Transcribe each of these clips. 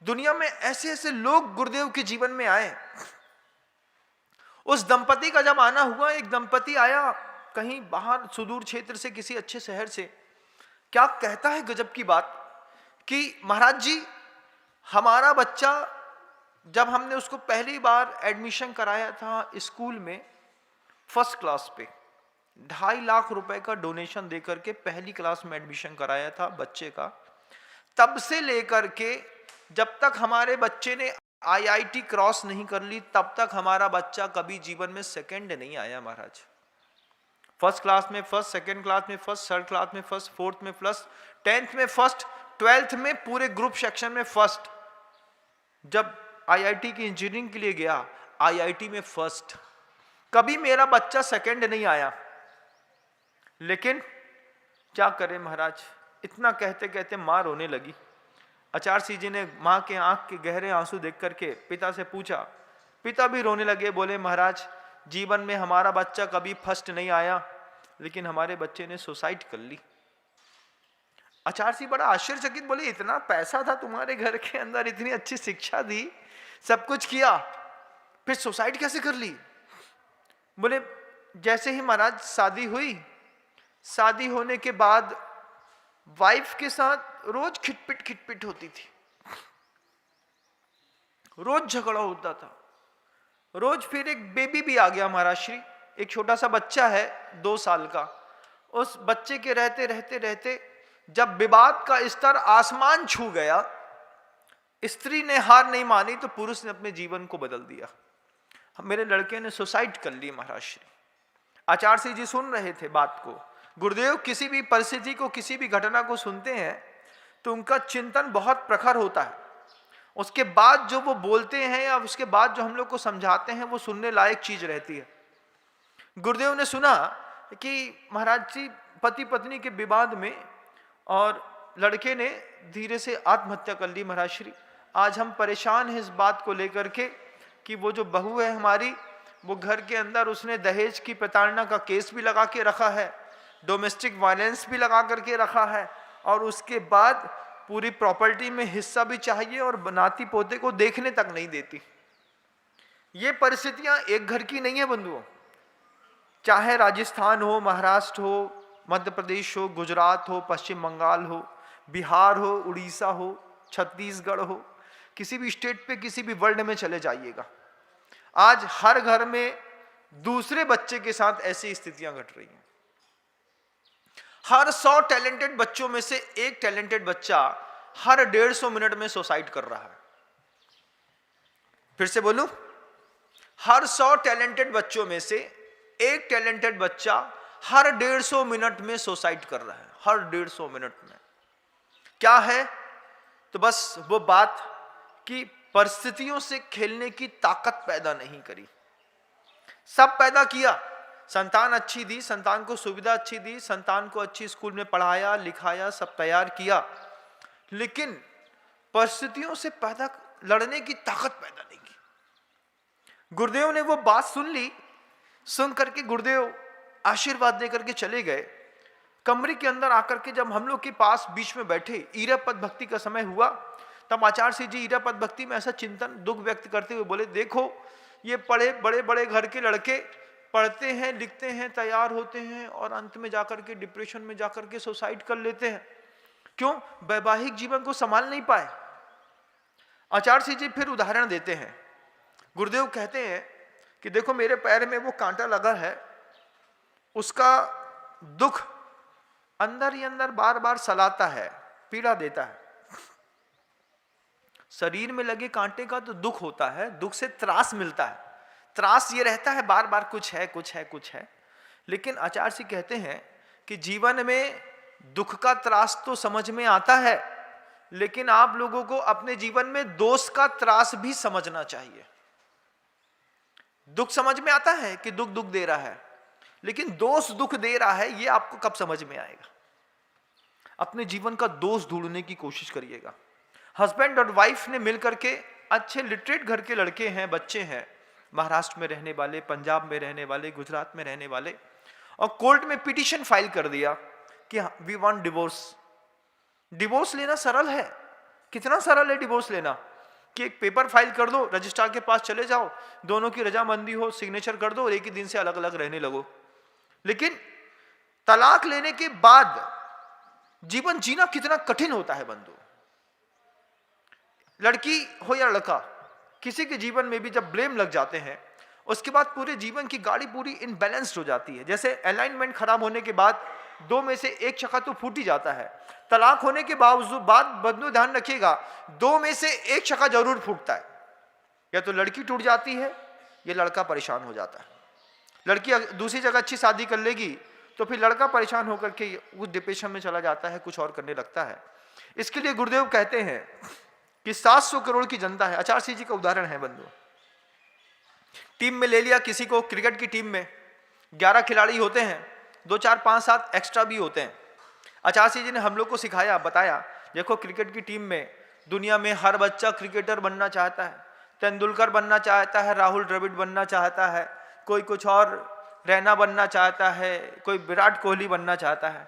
दुनिया में ऐसे ऐसे लोग गुरुदेव के जीवन में आए। उस दंपति का जब आना हुआ, एक दंपति आया कहीं बाहर सुदूर क्षेत्र से, किसी अच्छे शहर से। क्या कहता है गजब की बात कि महाराज जी, हमारा बच्चा, जब हमने उसको पहली बार एडमिशन कराया था स्कूल में फर्स्ट क्लास पे, 2.5 लाख रुपए का डोनेशन देकर के पहली क्लास में एडमिशन कराया था बच्चे का। तब से लेकर के जब तक हमारे बच्चे ने आईआईटी क्रॉस नहीं कर ली, तब तक हमारा बच्चा कभी जीवन में सेकंड नहीं आया महाराज। फर्स्ट क्लास में फर्स्ट, सेकंड क्लास में फर्स्ट, थर्ड क्लास में फर्स्ट, फोर्थ में फर्स्ट, 10th में फर्स्ट, 12th में पूरे ग्रुप सेक्शन में फर्स्ट। जब आईआईटी की इंजीनियरिंग के लिए गया, आईआईटी में फर्स्ट। कभी मेरा बच्चा सेकंड नहीं आया। लेकिन क्या करें महाराज, इतना कहते कहते मां रोने लगी। आचार्य सिंह जी ने मां के आंख के गहरे आंसू देख करके पिता से पूछा। पिता भी रोने लगे, बोले महाराज, जीवन में हमारा बच्चा कभी फर्स्ट नहीं आया, लेकिन हमारे बच्चे ने सुसाइड कर ली। आचार्य सिंह बड़ा आश्चर्यचकित, बोले इतना पैसा था तुम्हारे घर के अंदर, इतनी अच्छी शिक्षा दी, सब कुछ किया, फिर सुसाइड कैसे कर ली? बोले जैसे ही महाराज शादी हुई, शादी होने के बाद वाइफ के साथ रोज खिटपिट होती थी, रोज झगड़ा होता था, रोज। फिर एक बेबी भी आ गया महाराज श्री, एक छोटा सा बच्चा है 2 साल का। उस बच्चे के रहते रहते रहते जब विवाद का स्तर आसमान छू गया, स्त्री ने हार नहीं मानी तो पुरुष ने अपने जीवन को बदल दिया। मेरे लड़के ने सुसाइड कर ली महाराज श्री। आचार्य सिंह जी सुन रहे थे बात को। गुरुदेव किसी भी परिस्थिति को, किसी भी घटना को सुनते हैं तो उनका चिंतन बहुत प्रखर होता है। उसके बाद जो वो बोलते हैं या उसके बाद जो हम लोग को समझाते हैं, वो सुनने लायक चीज रहती है। गुरुदेव ने सुना कि महाराज जी पति पत्नी के विवाद में, और लड़के ने धीरे से आत्महत्या कर ली महाराज श्री। आज हम परेशान हैं इस बात को लेकर के कि वो जो बहू है हमारी, वो घर के अंदर उसने दहेज की प्रताड़ना का केस भी लगा के रखा है, डोमेस्टिक वायलेंस भी लगा करके रखा है, और उसके बाद पूरी प्रॉपर्टी में हिस्सा भी चाहिए और नाती पोते को देखने तक नहीं देती। ये परिस्थितियां एक घर की नहीं है बंधुओं। चाहे राजस्थान हो, महाराष्ट्र हो, मध्य प्रदेश हो, गुजरात हो, पश्चिम बंगाल हो, बिहार हो, उड़ीसा हो, छत्तीसगढ़ हो, किसी भी स्टेट पे, किसी भी वर्ल्ड में चले जाइएगा, आज हर घर में दूसरे बच्चे के साथ ऐसी स्थितियां घट रही हैं। हर 100 टैलेंटेड बच्चों में से एक टैलेंटेड बच्चा हर 150 मिनट में सुसाइड कर रहा है। फिर से बोलूं, हर 100 टैलेंटेड बच्चों में से एक टैलेंटेड बच्चा हर 150 मिनट में सुसाइड कर रहा है, हर 150 मिनट में। क्या है? तो बस वो बात कि परिस्थितियों से खेलने की ताकत पैदा नहीं करी। सब पैदा किया, संतान अच्छी दी, संतान को सुविधा अच्छी दी, संतान को अच्छी स्कूल में पढ़ाया लिखाया, सब तैयार किया, लेकिन परिस्थितियों से पैदा लड़ने की ताकत पैदा नहीं की। गुरुदेव ने वो बात सुन ली। सुन करके गुरुदेव आशीर्वाद देकर के चले गए। कमरे के अंदर आकर के जब हम लोग के पास बीच में बैठे, ईरापद भक्ति का समय हुआ, तब आचार्य सिंह जी ईरापद भक्ति में ऐसा चिंतन, दुख व्यक्त करते हुए बोले, देखो ये बड़े बड़े घर के लड़के पढ़ते हैं, लिखते हैं, तैयार होते हैं, और अंत में जाकर के डिप्रेशन में जाकर के सुसाइड कर लेते हैं। क्यों? वैवाहिक जीवन को संभाल नहीं पाए। आचार्य सिंह जी फिर उदाहरण देते हैं। गुरुदेव कहते हैं कि देखो मेरे पैर में वो कांटा लगा है, उसका दुख अंदर ही अंदर बार बार सलाता है, पीड़ा देता है। शरीर में लगे कांटे का तो दुख होता है, दुख से त्रास मिलता है, त्रास ये रहता है बार बार, कुछ है कुछ है कुछ है। लेकिन आचार्य सिंह कहते हैं कि जीवन में दुख का त्रास तो समझ में आता है, लेकिन आप लोगों को अपने जीवन में दोष का त्रास भी समझना चाहिए। दुख समझ में आता है कि दुख दुख दे रहा है, लेकिन दोष दुख दे रहा है, ये आपको कब समझ में आएगा? अपने जीवन का दोष ढूंढने की कोशिश करिएगा। हस्बैंड और वाइफ ने मिलकर के, अच्छे लिटरेट घर के लड़के हैं, बच्चे हैं, महाराष्ट्र में रहने वाले, पंजाब में रहने वाले, गुजरात में रहने वाले, और कोर्ट में पिटीशन फाइल कर दिया कि वी वांट डिवोर्स। डिवोर्स लेना सरल है, कितना सरल है डिवोर्स लेना। कि एक पेपर फाइल कर दो, रजिस्ट्रार के पास चले जाओ, दोनों की रजामंदी हो, सिग्नेचर कर दो और एक ही दिन से अलग अलग रहने लगो। लेकिन तलाक लेने के बाद जीवन जीना कितना कठिन होता है बंधु। लड़की हो या लड़का, किसी के जीवन में भी जब ब्लेम लग जाते हैं, उसके बाद पूरे जीवन की गाड़ी पूरी इनबैलेंस्ड हो जाती है। जैसे अलाइनमेंट खराब होने के बाद दो में से एक चक्का तो फूट ही जाता है। तलाक होने के बावजूद बंधु ध्यान रखिएगा, दो में से एक चक्का जरूर फूटता है। या तो लड़की टूट जाती है या लड़का परेशान हो जाता है। लड़की दूसरी जगह अच्छी शादी कर लेगी तो फिर लड़का परेशान होकर के उस डिप्रेशन में चला जाता है, कुछ और करने लगता है। इसके लिए गुरुदेव कहते हैं कि 700 करोड़ की जनता है। आचार्य सिंह जी का उदाहरण है बंधु। टीम में ले लिया किसी को, क्रिकेट की टीम में 11 खिलाड़ी होते हैं, 2 4 5 7 एक्स्ट्रा भी होते हैं। आचार्य सिंह जी ने हम लोग को सिखाया, बताया, देखो क्रिकेट की टीम में दुनिया में हर बच्चा क्रिकेटर बनना चाहता है। तेंदुलकर बनना चाहता है, राहुल द्रविड़ बनना चाहता है, कोई कुछ और रैना बनना चाहता है, कोई विराट कोहली बनना चाहता है,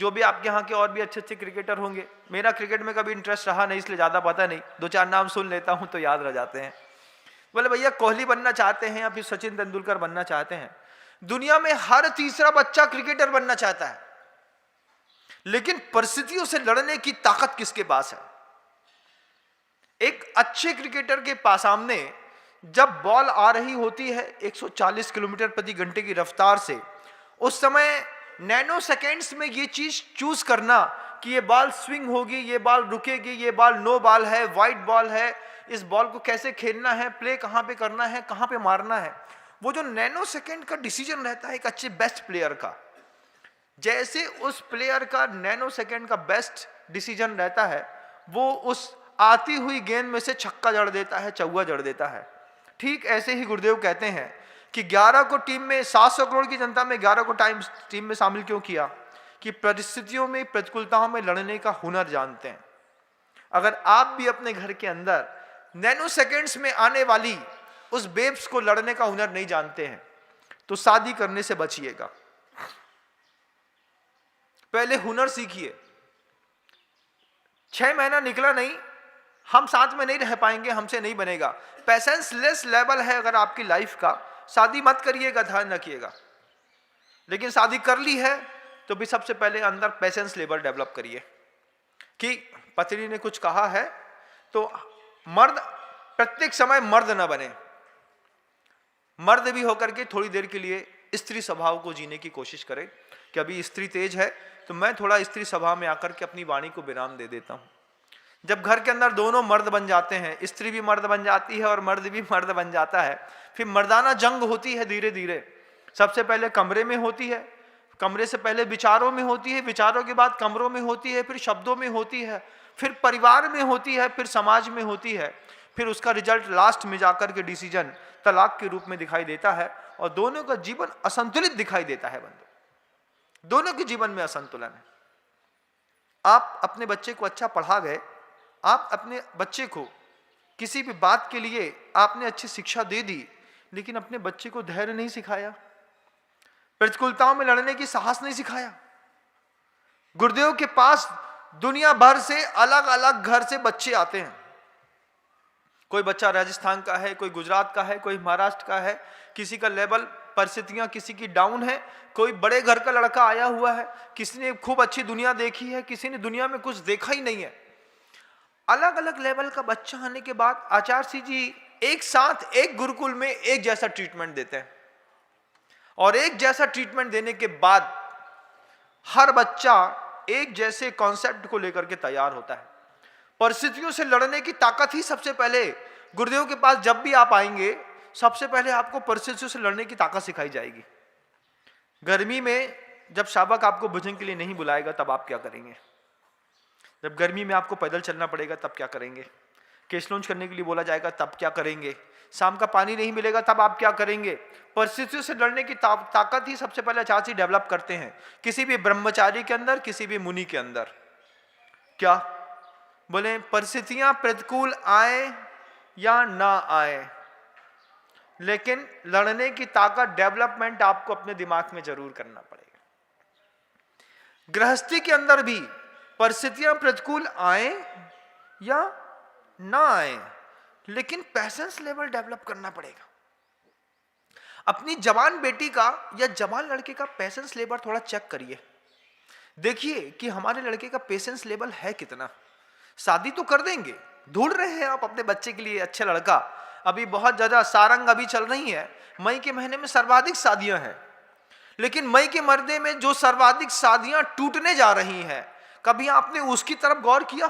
जो भी आपके यहाँ के और भी अच्छे अच्छे क्रिकेटर होंगे। मेरा क्रिकेट में कभी इंटरेस्ट रहा नहीं, इसलिए ज़्यादा पता नहीं, 2 4 नाम सुन लेता हूँ तो याद रह जाते हैं। बोले भैया कोहली बनना चाहते हैं या फिर सचिन तेंदुलकर बनना चाहते हैं। दुनिया में हर तीसरा बच्चा क्रिकेटर बनना चाहता है, लेकिन परिस्थितियों से लड़ने की ताकत किसके पास है? एक अच्छे क्रिकेटर के पास सामने जब बॉल आ रही होती है 140 किलोमीटर प्रति घंटे की रफ्तार से, उस समय नैनो सेकेंड्स में ये चीज चूज करना कि ये बॉल स्विंग होगी, ये बॉल रुकेगी, ये बॉल नो बॉल है, वाइड बॉल है, इस बॉल को कैसे खेलना है, प्ले कहां पे करना है, कहां पे मारना है, वो जो नैनो सेकेंड का डिसीजन रहता है एक अच्छे बेस्ट प्लेयर का, जैसे उस प्लेयर का नैनो सेकेंड का बेस्ट डिसीजन रहता है, वो उस आती हुई गेंद में से छक्का जड़ देता है, चौका जड़ देता है। ठीक ऐसे ही गुरुदेव कहते हैं कि 11 को टीम में, 700 करोड़ की जनता में 11 को टीम में शामिल क्यों किया? कि परिस्थितियों में, प्रतिकूलताओं में लड़ने का हुनर जानते हैं। अगर आप भी अपने घर के अंदर नैनो सेकेंड्स में आने वाली उस बेब्स को लड़ने का हुनर नहीं जानते हैं तो शादी करने से बचिएगा। पहले हुनर सीखिए। 6 महीना निकला नहीं, हम साथ में नहीं रह पाएंगे, हमसे नहीं बनेगा। पेशेंस लेस लेवल है अगर आपकी लाइफ का, शादी मत करिएगा, ध्यान रखिएगा। लेकिन शादी कर ली है तो भी सबसे पहले अंदर पेशेंस लेवल डेवलप करिए कि पत्नी ने कुछ कहा है तो मर्द प्रत्येक समय मर्द ना बने, मर्द भी होकर के थोड़ी देर के लिए स्त्री स्वभाव को जीने की कोशिश करें कि अभी स्त्री तेज है तो मैं थोड़ा स्त्री स्वभाव में आकर के अपनी वाणी को विराम दे देता हूं। जब घर के अंदर दोनों मर्द बन जाते हैं, स्त्री भी मर्द बन जाती है और मर्द भी मर्द बन जाता है, फिर मर्दाना जंग होती है धीरे धीरे। सबसे पहले कमरे में होती है, कमरे से पहले विचारों में होती है, विचारों के बाद कमरों में होती है, फिर शब्दों में होती है, फिर परिवार में होती है, फिर समाज में होती है, फिर उसका रिजल्ट लास्ट में जाकर के डिसीजन तलाक के रूप में दिखाई देता है और दोनों का जीवन असंतुलित दिखाई देता है। बंधु, दोनों के जीवन में असंतुलन है। आप अपने बच्चे को अच्छा पढ़ा गए, आप अपने बच्चे को किसी भी बात के लिए आपने अच्छी शिक्षा दे दी, लेकिन अपने बच्चे को धैर्य नहीं सिखाया, प्रतिकूलताओं में लड़ने की साहस नहीं सिखाया। गुरुदेव के पास दुनिया भर से अलग अलग घर से बच्चे आते हैं। कोई बच्चा राजस्थान का है, कोई गुजरात का है, कोई महाराष्ट्र का है, किसी का लेवल परिस्थितियां किसी की डाउन है, कोई बड़े घर का लड़का आया हुआ है, किसी ने खूब अच्छी दुनिया देखी है, किसी ने दुनिया में कुछ देखा ही नहीं है। अलग अलग लेवल का बच्चा आने के बाद आचार्य सिंह जी एक साथ एक गुरुकुल में एक जैसा ट्रीटमेंट देते हैं और एक जैसा ट्रीटमेंट देने के बाद हर बच्चा एक जैसे कॉन्सेप्ट को लेकर के तैयार होता है। परिस्थितियों से लड़ने की ताकत ही सबसे पहले गुरुदेव के पास जब भी आप आएंगे, सबसे पहले आपको परिस्थितियों से लड़ने की ताकत सिखाई जाएगी। गर्मी में जब शावक आपको भोजन के लिए नहीं बुलाएगा तब आप क्या करेंगे? जब गर्मी में आपको पैदल चलना पड़ेगा तब क्या करेंगे? केश लॉन्च करने के लिए बोला जाएगा तब क्या करेंगे? शाम का पानी नहीं मिलेगा तब आप क्या करेंगे? परिस्थितियों से लड़ने की ताकत ही सबसे पहले आचार्य जी डेवलप करते हैं किसी भी ब्रह्मचारी के अंदर, किसी भी मुनि के अंदर। क्या बोले? परिस्थितियां प्रतिकूल आए या ना आए, लेकिन लड़ने की ताकत डेवलपमेंट आपको अपने दिमाग में जरूर करना पड़ेगा। गृहस्थी के अंदर भी परिस्थितियां प्रतिकूल आए या ना आए, लेकिन पैशंस लेवल डेवलप करना पड़ेगा। अपनी जवान बेटी का या जवान लड़के का पेशेंस लेवल थोड़ा चेक करिए, देखिए कि हमारे लड़के का पेशेंस लेवल है कितना। शादी तो कर देंगे, ढूंढ रहे हैं आप अपने बच्चे के लिए अच्छा लड़का, अभी बहुत ज्यादा सारंग अभी चल रही है, मई के महीने में सर्वाधिक शादियां हैं, लेकिन मई के महीने में जो सर्वाधिक शादियां टूटने जा रही हैं, कभी आपने उसकी तरफ गौर किया?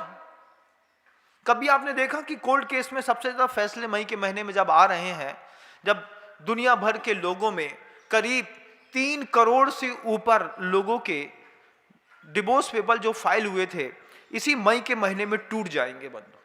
कभी आपने देखा कि कोर्ट केस में सबसे ज्यादा फैसले मई के महीने में जब आ रहे हैं, जब दुनिया भर के लोगों में करीब 3 करोड़ से ऊपर लोगों के डिवोर्स पेपर जो फाइल हुए थे, इसी मई के महीने में टूट जाएंगे बंधु।